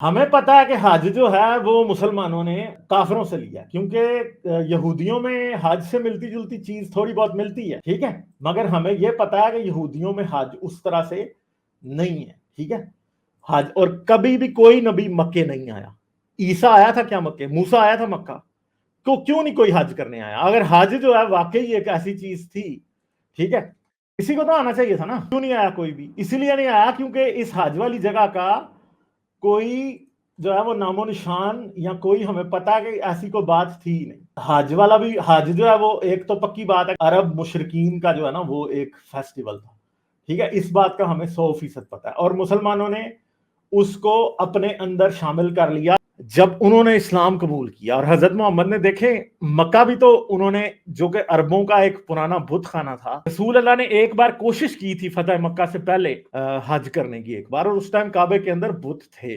हमें पता है कि हज जो है वो मुसलमानों ने काफिरों से लिया, क्योंकि यहूदियों में हज से मिलती जुलती चीज थोड़ी बहुत मिलती है, ठीक है। मगर हमें यह पता है कि यहूदियों में हज उस तरह से नहीं है, ठीक है। हज, और कभी भी कोई नबी मक्के नहीं आया। ईसा आया था क्या मक्के? मूसा आया था मक्का? तो क्यों नहीं कोई हज करने आया? अगर हज जो है वाकई एक ऐसी चीज थी, ठीक है, किसी को तो आना चाहिए था ना। क्यों नहीं आया कोई भी? इसीलिए नहीं आया क्योंकि इस हज वाली जगह का कोई जो है वो नामो निशान, या कोई हमें पता है कि ऐसी कोई बात थी ही नहीं। हज वाला भी, हज जो है वो एक तो पक्की बात है, अरब मुशरिकीन का जो है ना वो एक फेस्टिवल था, ठीक है। इस बात का हमें 100% पता है, और मुसलमानों ने उसको अपने अंदर शामिल कर लिया जब उन्होंने इस्लाम कबूल किया। और हजरत मोहम्मद ने देखे, मक्का भी तो उन्होंने, जो कि अरबों का एक पुराना बुत खाना था, रसूल अल्लाह ने एक बार कोशिश की थी फतेह मक्का से पहले हज करने की एक बार, और उस टाइम काबे के अंदर बुत थे।